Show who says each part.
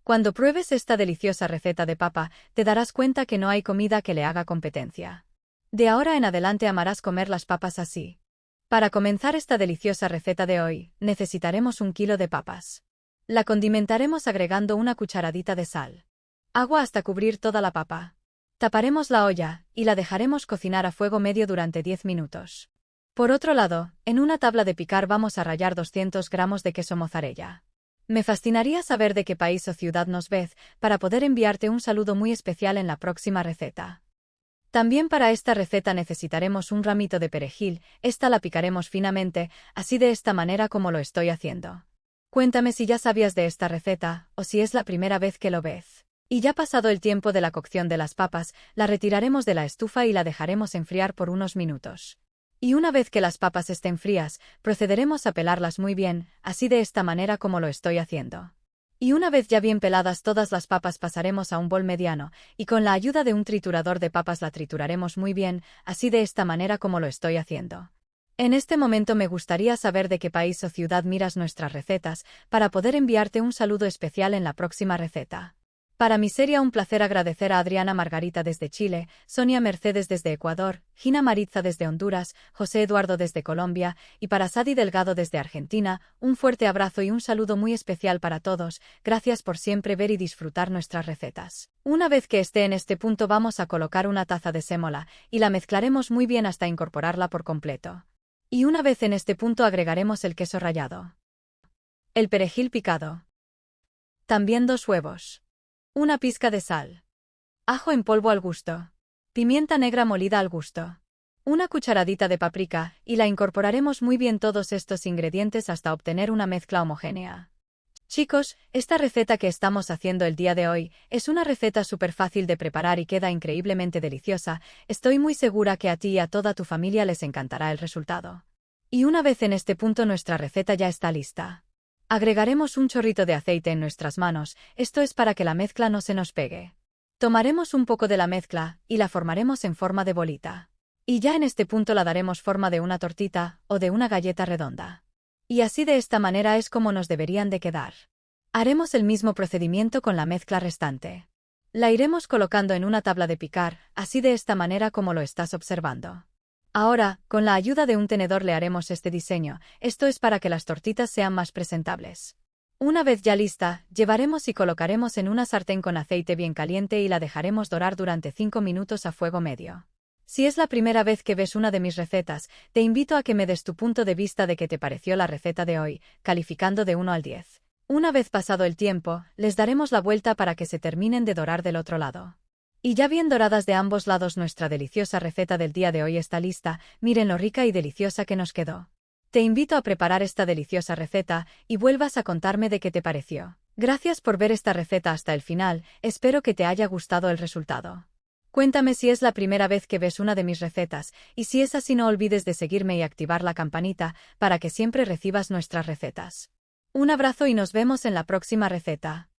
Speaker 1: Cuando pruebes esta deliciosa receta de papa, te darás cuenta que no hay comida que le haga competencia. De ahora en adelante amarás comer las papas así. Para comenzar esta deliciosa receta de hoy, necesitaremos 1 kilo de papas. La condimentaremos agregando una cucharadita de sal. Agua hasta cubrir toda la papa. Taparemos la olla y la dejaremos cocinar a fuego medio durante 10 minutos. Por otro lado, en una tabla de picar vamos a rallar 200 gramos de queso mozzarella. Me fascinaría saber de qué país o ciudad nos ves, para poder enviarte un saludo muy especial en la próxima receta. También para esta receta necesitaremos un ramito de perejil, esta la picaremos finamente, así de esta manera como lo estoy haciendo. Cuéntame si ya sabías de esta receta, o si es la primera vez que lo ves. Y ya pasado el tiempo de la cocción de las papas, la retiraremos de la estufa y la dejaremos enfriar por unos minutos. Y una vez que las papas estén frías, procederemos a pelarlas muy bien, así de esta manera como lo estoy haciendo. Y una vez ya bien peladas todas las papas pasaremos a un bol mediano, y con la ayuda de un triturador de papas la trituraremos muy bien, así de esta manera como lo estoy haciendo. En este momento me gustaría saber de qué país o ciudad miras nuestras recetas, para poder enviarte un saludo especial en la próxima receta. Para mí sería un placer agradecer a Adriana Margarita desde Chile, Sonia Mercedes desde Ecuador, Gina Maritza desde Honduras, José Eduardo desde Colombia, y para Sadi Delgado desde Argentina, un fuerte abrazo y un saludo muy especial para todos, gracias por siempre ver y disfrutar nuestras recetas. Una vez que esté en este punto vamos a colocar una taza de sémola, y la mezclaremos muy bien hasta incorporarla por completo. Y una vez en este punto agregaremos el queso rallado. El perejil picado. También 2 huevos. Una pizca de sal. Ajo en polvo al gusto. Pimienta negra molida al gusto. Una cucharadita de paprika, y la incorporaremos muy bien todos estos ingredientes hasta obtener una mezcla homogénea. Chicos, esta receta que estamos haciendo el día de hoy, es una receta súper fácil de preparar y queda increíblemente deliciosa, estoy muy segura que a ti y a toda tu familia les encantará el resultado. Y una vez en este punto nuestra receta ya está lista. Agregaremos un chorrito de aceite en nuestras manos, esto es para que la mezcla no se nos pegue. Tomaremos un poco de la mezcla, y la formaremos en forma de bolita. Y ya en este punto la daremos forma de una tortita, o de una galleta redonda. Y así de esta manera es como nos deberían de quedar. Haremos el mismo procedimiento con la mezcla restante. La iremos colocando en una tabla de picar, así de esta manera como lo estás observando. Ahora, con la ayuda de un tenedor le haremos este diseño, esto es para que las tortitas sean más presentables. Una vez ya lista, llevaremos y colocaremos en una sartén con aceite bien caliente y la dejaremos dorar durante 5 minutos a fuego medio. Si es la primera vez que ves una de mis recetas, te invito a que me des tu punto de vista de qué te pareció la receta de hoy, calificando de 1 al 10. Una vez pasado el tiempo, les daremos la vuelta para que se terminen de dorar del otro lado. Y ya bien doradas de ambos lados nuestra deliciosa receta del día de hoy está lista, miren lo rica y deliciosa que nos quedó. Te invito a preparar esta deliciosa receta, y vuelvas a contarme de qué te pareció. Gracias por ver esta receta hasta el final, espero que te haya gustado el resultado. Cuéntame si es la primera vez que ves una de mis recetas, y si es así no olvides de seguirme y activar la campanita, para que siempre recibas nuestras recetas. Un abrazo y nos vemos en la próxima receta.